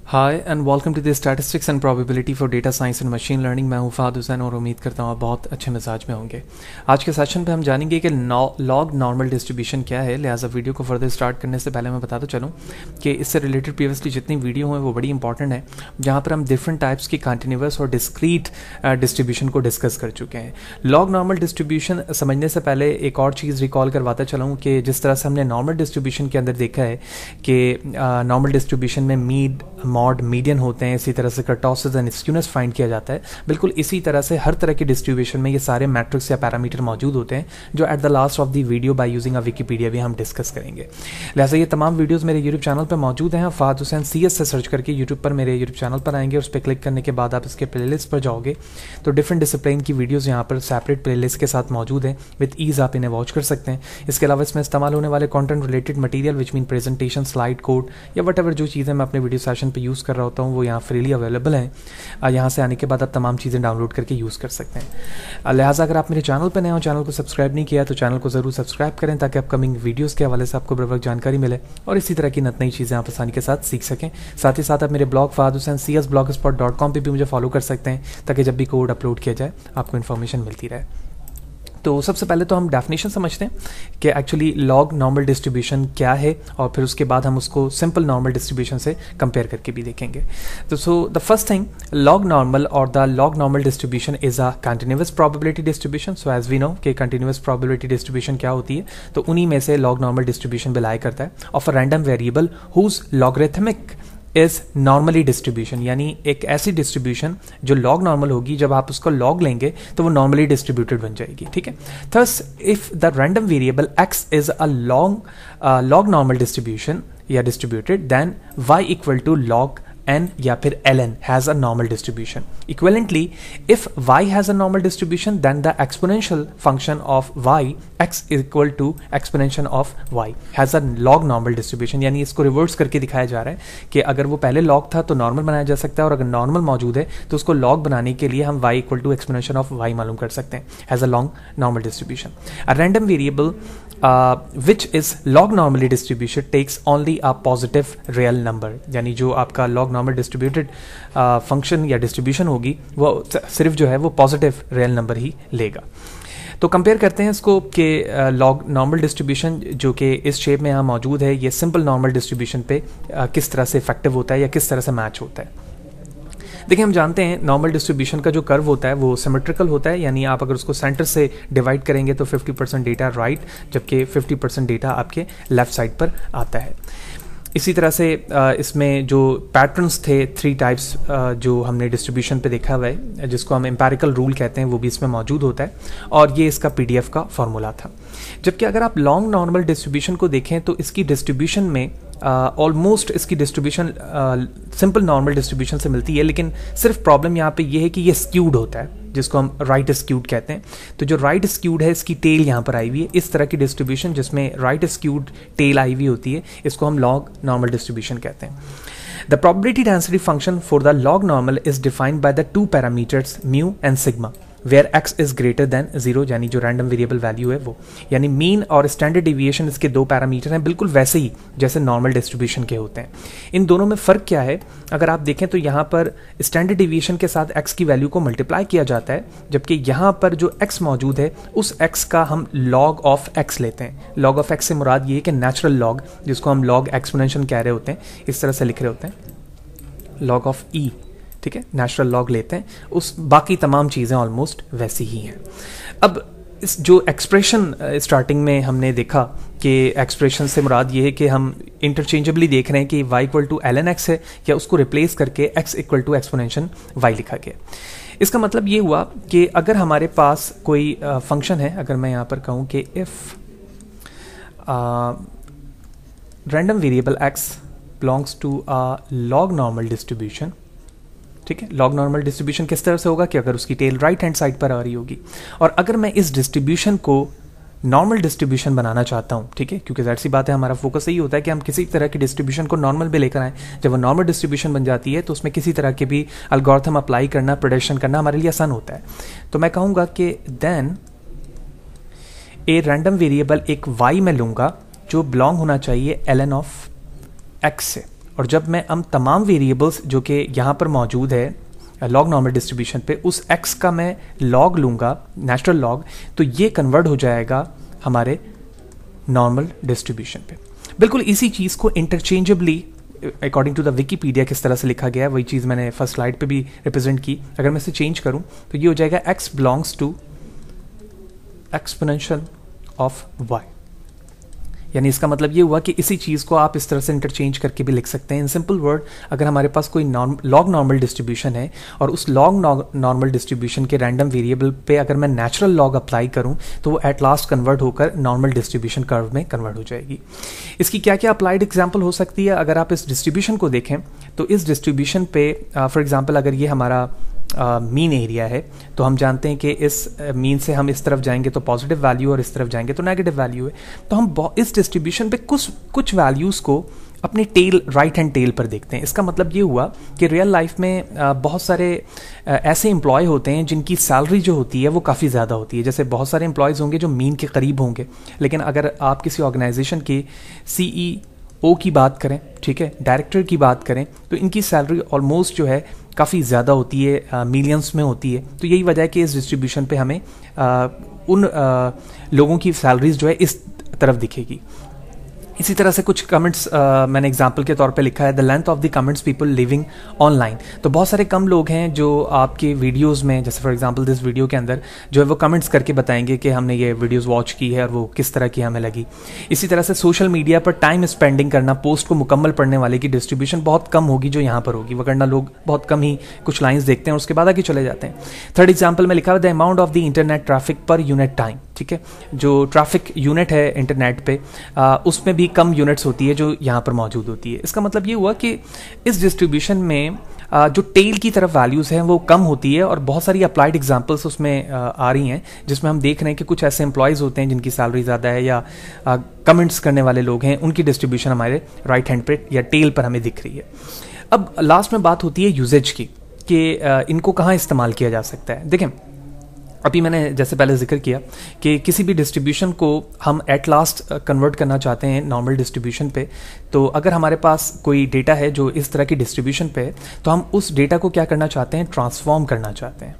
Hi and welcome to the statistics and probability for data science and machine learning. मैं हूं फहद हुसैन और उम्मीद करता हूं आप बहुत अच्छे मिजाज में होंगे। आज के सेशन पे हम जानेंगे कि लॉग नॉर्मल डिस्ट्रीब्यूशन क्या है। लिहाजा वीडियो को फर्दर स्टार्ट करने से पहले मैं बताता चलूं कि इससे रिलेटेड प्रीवियसली जितनी वीडियो हैं वो बड़ी इंपॉर्टेंट है, जहाँ पर हम डिफरेंट टाइप्स की कंटिन्यूअस और डिस्क्रीट डिस्ट्रीब्यूशन को डिस्कस कर चुके हैं। लॉग नॉर्मल डिस्ट्रीब्यूशन समझने से पहले एक और चीज़ रिकॉल करवाता चलाऊँ कि जिस तरह से हमने नॉर्मल डिस्ट्रीब्यूशन के अंदर देखा है कि नॉर्मल डिस्ट्रीब्यूशन में मीड मॉड मीडियन होते हैं, इसी तरह से कर्टोसिस एंड स्क्यूनेस फाइंड किया जाता है। बिल्कुल इसी तरह से हर तरह की डिस्ट्रीब्यूशन में ये सारे मैट्रिक्स या पैरामीटर मौजूद होते हैं, जो at the last of the video by using a Wikipedia भी हम डिस्कस करेंगे। लिहाजा ये तमाम वीडियोस मेरे यूट्यूब चैनल पर मौजूद हैं। फहद हुसैन CS से सर्च करके यूट्यूब पर मेरे यूट्यूब चैनल पर आएंगे, उस पर क्लिक करने के बाद आप इसके प्लेलिस्ट पर जाओगे तो डिफरेंट डिसिप्लिन की वीडियोज़ यहाँ पर सेपरेट प्लेलिस्ट के साथ मौजूद हैं। विद ईज आप इन्हें वॉच कर सकते हैं। इसके अलावा इसमें इस्तेमाल होने वाले content related material which mean presentation, slide code या वट एवर जो चीज़ें मैं अपने वीडियो सेशन पर यूज़ कर रहा होता हूँ वो यहाँ फ्रीली अवेलेबल हैं। यहाँ से आने के बाद आप तमाम चीज़ें डाउनलोड करके यूज़ कर सकते हैं। लिहाजा अगर आप मेरे चैनल पर नए हो, चैनल को सब्सक्राइब नहीं किया तो चैनल को ज़रूर सब्सक्राइब करें ताकि अपकमिंग वीडियोज़ के हवाले से आपको बर वक्त जानकारी मिले और इसी तरह की नई चीज़ें आप आसानी के साथ सीख सकें। साथ ही साथ आप मेरे ब्लॉग fahadhusain.cs.blogspot.com पर भी मुझे फॉलो कर सकते हैं ताकि जब भी कोड अपलोड किया जाए आपको इन्फॉर्मेशन मिलती रहे। तो सबसे पहले तो हम डेफिनेशन समझते हैं कि एक्चुअली लॉग नॉर्मल डिस्ट्रीब्यूशन क्या है और फिर उसके बाद हम उसको सिंपल नॉर्मल डिस्ट्रीब्यूशन से कंपेयर करके भी देखेंगे। तो so the first thing, log normal और the log normal distribution is a continuous probability distribution. So as we know कि कंटिन्यूअस प्रोबेबिलिटी डिस्ट्रीब्यूशन क्या होती है, तो उन्हीं में से लॉग नॉर्मल डिस्ट्रीब्यूशन बिलाई करता है of a random variable whose logarithmic is normally distribution, यानी एक ऐसी डिस्ट्रीब्यूशन जो लॉग नॉर्मल होगी, जब आप उसको लॉग लेंगे तो वो नॉर्मली डिस्ट्रीब्यूटेड बन जाएगी। ठीक है। Thus if the random variable x is a log normal distribution या distributed, then y equal to log n या फिर ln has a normal distribution. Equivalently, if y has a normal distribution, then the exponential function of y, x is equal to exponential of y, has a log normal distribution. यानी इसको reverse करके दिखाया जा रहा है कि अगर वो पहले log था तो नॉर्मल बनाया जा सकता है, और अगर नॉर्मल मौजूद है तो उसको log बनाने के लिए हम y equal to exponential of y मालूम कर सकते हैं। Has a log normal distribution. A random variable which is log normally distribution takes only a positive real number, यानी जो आपका log normal distributed फंक्शन या डिस्ट्रीब्यूशन होगी वो सिर्फ जो है वो पॉजिटिव रियल नंबर ही लेगा। तो कंपेयर करते हैं इसको कि लॉग नॉर्मल डिस्ट्रीब्यूशन जो कि इस शेप में यहाँ मौजूद है, ये सिंपल नॉर्मल डिस्ट्रीब्यूशन पे किस तरह से इफेक्टिव होता है या किस तरह से मैच होता है। देखिए, हम जानते हैं नॉर्मल डिस्ट्रीब्यूशन का जो कर्व होता है वो सिमेट्रिकल होता है, यानी आप अगर उसको सेंटर से डिवाइड करेंगे तो 50% डेटा राइट, जबकि 50% डेटा आपके लेफ्ट साइड पर आता है। इसी तरह से इसमें जो पैटर्न्स थे, 3 टाइप्स जो हमने डिस्ट्रीब्यूशन पे देखा हुआ है, जिसको हम एम्पेरिकल रूल कहते हैं, वो भी इसमें मौजूद होता है और ये इसका PDF का फॉर्मूला था। जबकि अगर आप लॉन्ग नॉर्मल डिस्ट्रीब्यूशन को देखें तो इसकी डिस्ट्रीब्यूशन में ऑलमोस्ट इसकी डिस्ट्रीब्यूशन सिंपल नॉर्मल डिस्ट्रीब्यूशन से मिलती है, लेकिन सिर्फ प्रॉब्लम यहाँ पे ये है कि ये स्क्यूड होता है, जिसको हम राइट स्क्यूड कहते हैं। तो जो राइट स्क्यूड है, इसकी टेल यहाँ पर आई हुई है। इस तरह की डिस्ट्रीब्यूशन जिसमें राइट स्क्यूड टेल आई हुई होती है, इसको हम लॉग नॉर्मल डिस्ट्रीब्यूशन कहते हैं। The probability density function for the log normal is defined by the 2 parameters mu and sigma, where x is greater than 0, यानी जो रैंडम वेरिएबल वैल्यू है वो, यानी मीन और स्टैंडर्ड डिविएशन इसके 2 पैरामीटर हैं, बिल्कुल वैसे ही जैसे नॉर्मल डिस्ट्रीब्यूशन के होते हैं। इन दोनों में फ़र्क क्या है, अगर आप देखें तो यहाँ पर स्टैंडर्ड डिविएशन के साथ x की वैल्यू को मल्टीप्लाई किया जाता है, जबकि यहाँ पर जो x मौजूद है उस x का हम log ऑफ x लेते हैं। log ऑफ x से मुराद ये है कि नेचुरल log, जिसको हम log एक्सपोनेंशियल कह रहे होते हैं, इस तरह से लिख रहे होते हैं, log ऑफ e, ठीक है, नेचुरल लॉग लेते हैं। उस बाकी तमाम चीज़ें ऑलमोस्ट वैसी ही हैं। अब इस जो एक्सप्रेशन स्टार्टिंग में हमने देखा कि एक्सप्रेशन से मुराद ये है कि हम इंटरचेंजेबली देख रहे हैं कि y equal to ln x है, या उसको रिप्लेस करके x equal to exponential y लिखा गया। इसका मतलब ये हुआ कि अगर हमारे पास कोई फंक्शन है, अगर मैं यहाँ पर कहूँ कि if random variable x belongs to a log normal distribution, ठीक है, लॉग नॉर्मल डिस्ट्रीब्यूशन किस तरह से होगा कि अगर उसकी टेल राइट हैंड साइड पर आ रही होगी, और अगर मैं इस डिस्ट्रीब्यूशन को नॉर्मल डिस्ट्रीब्यूशन बनाना चाहता हूँ, ठीक है, क्योंकि ज़ाहिर सी बात है हमारा फोकस यही होता है कि हम किसी तरह की डिस्ट्रीब्यूशन को नॉर्मल पे लेकर आएँ। जब वो नॉर्मल डिस्ट्रीब्यूशन बन जाती है तो उसमें किसी तरह के भी एल्गोरिथम अप्लाई करना, प्रेडिक्शन करना हमारे लिए आसान होता है। तो मैं कहूँगा कि देन ए रैंडम वेरिएबल एक y में लूँगा जो बिलोंग होना चाहिए ln ऑफ x से, और जब मैं हम तमाम वेरिएबल्स जो कि यहाँ पर मौजूद है लॉग नॉर्मल डिस्ट्रीब्यूशन पे, उस x का मैं लॉग लूँगा, नेचुरल लॉग, तो ये कन्वर्ट हो जाएगा हमारे नॉर्मल डिस्ट्रीब्यूशन पे। बिल्कुल इसी चीज़ को interchangeably according to the Wikipedia किस तरह से लिखा गया है, वही चीज़ मैंने फर्स्ट स्लाइड पे भी रिप्रेजेंट की। अगर मैं इसे चेंज करूं तो ये हो जाएगा x belongs to exponential of y, यानी इसका मतलब ये हुआ कि इसी चीज़ को आप इस तरह से इंटरचेंज करके भी लिख सकते हैं। इन सिंपल वर्ड, अगर हमारे पास कोई लॉग नॉर्मल डिस्ट्रीब्यूशन है और उस लॉग नॉर्मल डिस्ट्रीब्यूशन के रैंडम वेरिएबल पे अगर मैं नेचुरल लॉग अप्लाई करूं तो वो एट लास्ट कन्वर्ट होकर नॉर्मल डिस्ट्रीब्यूशन कर्व में कन्वर्ट हो जाएगी। इसकी क्या क्या अप्लाइड एग्जाम्पल हो सकती है? अगर आप इस डिस्ट्रीब्यूशन को देखें तो इस डिस्ट्रीब्यूशन पे फॉर एग्जाम्पल अगर ये हमारा मीन एरिया है, तो हम जानते हैं कि इस मीन से हम इस तरफ जाएंगे तो पॉजिटिव वैल्यू और इस तरफ जाएंगे तो नेगेटिव वैल्यू है। तो हम इस डिस्ट्रीब्यूशन पे कुछ वैल्यूज़ को अपने टेल, राइट हैंड टेल पर देखते हैं। इसका मतलब ये हुआ कि रियल लाइफ में बहुत सारे ऐसे एम्प्लॉय होते हैं जिनकी सैलरी जो होती है वो काफ़ी ज़्यादा होती है। जैसे बहुत सारे एम्प्लॉयज़ होंगे जो मीन के करीब होंगे, लेकिन अगर आप किसी ऑर्गेनाइजेशन के CEO की बात करें, ठीक है, डायरेक्टर की बात करें, तो इनकी सैलरी ऑलमोस्ट जो है काफ़ी ज़्यादा होती है, मिलियंस में होती है। तो यही वजह है कि इस डिस्ट्रीब्यूशन पे हमें उन लोगों की सैलरीज जो है इस तरफ दिखेगी। इसी तरह से कुछ कमेंट्स मैंने एग्जांपल के तौर पे लिखा है, the length of the comments people living online. तो बहुत सारे कम लोग हैं जो आपके वीडियोस में, जैसे फॉर एग्जांपल दिस वीडियो के अंदर जो है वो कमेंट्स करके बताएंगे कि हमने ये वीडियोस वॉच की है और वो किस तरह की हमें लगी। इसी तरह से सोशल मीडिया पर टाइम स्पेंडिंग करना, पोस्ट को मुकम्मल पढ़ने वाले की डिस्ट्रीब्यूशन बहुत कम होगी जो यहाँ पर होगी, वरना लोग बहुत कम ही कुछ लाइन्स देखते हैं और उसके बाद आगे चले जाते हैं। थर्ड एग्जाम्पल में लिखा हुआ the amount of the internet traffic per unit time, ठीक है, जो ट्रैफिक यूनिट है इंटरनेट पे उसमें भी कम यूनिट्स होती है जो यहाँ पर मौजूद होती है। इसका मतलब ये हुआ कि इस डिस्ट्रीब्यूशन में जो टेल की तरफ वैल्यूज़ हैं वो कम होती है और बहुत सारी अप्लाइड एग्जांपल्स उसमें आ रही हैं, जिसमें हम देख रहे हैं कि कुछ ऐसे एम्प्लॉयज़ होते हैं जिनकी सैलरी ज़्यादा है या कमेंट्स करने वाले लोग हैं, उनकी डिस्ट्रीब्यूशन हमारे राइट हैंड पे या टेल पर हमें दिख रही है। अब लास्ट में बात होती है यूजेज की कि इनको कहाँ इस्तेमाल किया जा सकता है। देखें, अभी मैंने जैसे पहले जिक्र किया कि किसी भी डिस्ट्रीब्यूशन को हम एट लास्ट कन्वर्ट करना चाहते हैं नॉर्मल डिस्ट्रीब्यूशन पे, तो अगर हमारे पास कोई डेटा है जो इस तरह की डिस्ट्रीब्यूशन पे है तो हम उस डेटा को क्या करना चाहते हैं, ट्रांसफॉर्म करना चाहते हैं।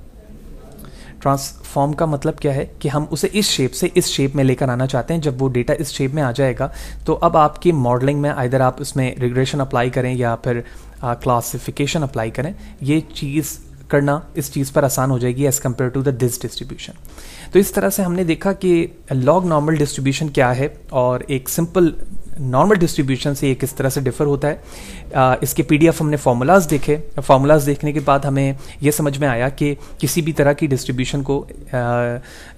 ट्रांसफॉर्म का मतलब क्या है कि हम उसे इस शेप से इस शेप में लेकर आना चाहते हैं। जब वो डेटा इस शेप में आ जाएगा तो अब आपकी मॉडलिंग में आइदर आप उसमें रिग्रेशन अप्लाई करें या फिर क्लासिफिकेशन अप्लाई करें, ये चीज़ करना इस चीज़ पर आसान हो जाएगी as compare to the this distribution. तो इस तरह से हमने देखा कि लॉग नॉर्मल डिस्ट्रीब्यूशन क्या है और एक सिंपल नॉर्मल डिस्ट्रीब्यूशन से ये किस तरह से डिफर होता है। इसके PDF हमने फार्मूलाज देखे। फार्मूलाज देखने के बाद हमें ये समझ में आया कि किसी भी तरह की डिस्ट्रीब्यूशन को,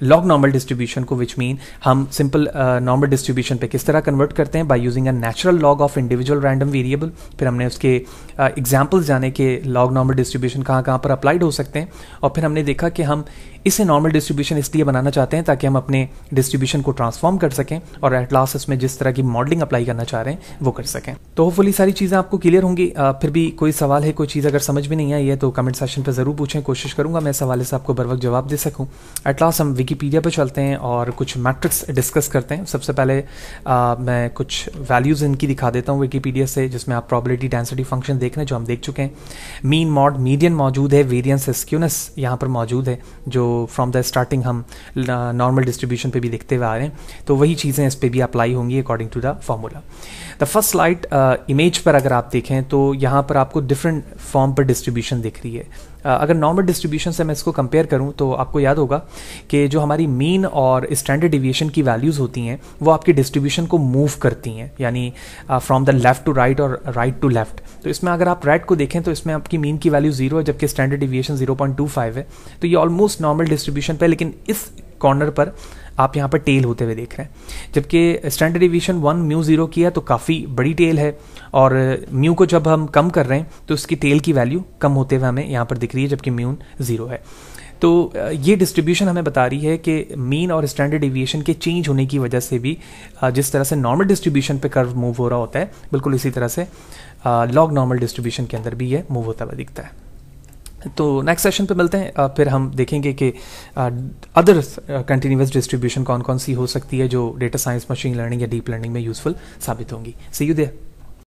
लॉग नॉर्मल डिस्ट्रीब्यूशन को, विच मीन हम सिंपल नॉर्मल डिस्ट्रीब्यूशन पे किस तरह कन्वर्ट करते हैं by using a natural log of individual random variable. फिर हमने उसके एग्जाम्पल्स जाने के लॉग नॉर्मल डिस्ट्रीब्यूशन कहाँ कहाँ पर अप्लाइड हो सकते हैं, और फिर हमने देखा कि हम इसे नॉर्मल डिस्ट्रीब्यूशन इसलिए बनाना चाहते हैं ताकि हम अपने डिस्ट्रीब्यूशन को ट्रांसफॉर्म कर सकें और एट लास्ट इसमें जिस तरह की मॉडलिंग अप्लाई करना चाह रहे हैं वो कर सकें। तो होपफुली सारी चीज़ें आपको क्लियर होंगी। फिर भी कोई सवाल है, कोई चीज़ अगर समझ में नहीं आई है तो कमेंट सेक्शन पर ज़रूर पूछें, कोशिश करूंगा मैं इस हवाले से आपको बर वक्त जवाब दे सकूं। एट लास्ट हम विकीपीडिया पर चलते हैं और कुछ मैट्रिक्स डिस्कस करते हैं। सबसे पहले मैं कुछ वैल्यूज़ इनकी दिखा देता हूँ विकीपीडिया से, जिसमें आप प्रोबेबिलिटी डेंसिटी फंक्शन देख रहे हैं जो हम देख चुके हैं। मीन, मॉड, मीडियन मौजूद है, वेरियंस, स्क्यूनेस यहाँ पर मौजूद है जो फ्रॉम द स्टार्टिंग हम नॉर्मल डिस्ट्रीब्यूशन पे भी देखते हुए आ रहे हैं, तो वही चीज़ें इस पे भी अप्लाई होंगी according to the formula. The first slide image पर अगर आप देखें तो यहाँ पर आपको डिफरेंट फॉर्म पर डिस्ट्रीब्यूशन दिख रही है। अगर नॉर्मल डिस्ट्रीब्यूशन से मैं इसको कंपेयर करूँ तो आपको याद होगा कि जो हमारी मीन और स्टैंडर्ड डिविएशन की वैल्यूज़ होती हैं वो आपकी डिस्ट्रीब्यूशन को मूव करती हैं, यानी from the left to right और राइट टू लेफ्ट। तो इसमें अगर आप राइट को देखें तो इसमें आपकी मीन की वैल्यू 0 है जबकि स्टैंडर्ड डिविएशन 0.25 है। तो ये ऑलमोस्ट नॉर्मल डिस्ट्रीब्यूशन पे, लेकिन इस कॉर्नर पर आप यहाँ पर टेल होते हुए देख रहे हैं, जबकि स्टैंडर्ड डिवीजन 1 म्यू 0 की है तो काफ़ी बड़ी टेल है, और म्यू को जब हम कम कर रहे हैं तो उसकी टेल की वैल्यू कम होते हुए हमें यहाँ पर दिख रही है जबकि म्यू 0 है। तो ये डिस्ट्रीब्यूशन हमें बता रही है कि मीन और स्टैंडर्ड डिवीएशन के चेंज होने की वजह से भी जिस तरह से नॉर्मल डिस्ट्रीब्यूशन पे कर्व मूव हो रहा होता है, बिल्कुल इसी तरह से लॉग नॉर्मल डिस्ट्रीब्यूशन के अंदर भी ये मूव होता हुआ दिखता है। तो नेक्स्ट सेशन पे मिलते हैं, फिर हम देखेंगे कि अदर कंटिन्यूअस डिस्ट्रीब्यूशन कौन कौन सी हो सकती है जो डेटा साइंस, मशीन लर्निंग या डीप लर्निंग में यूजफुल साबित होंगी। सी यू देयर।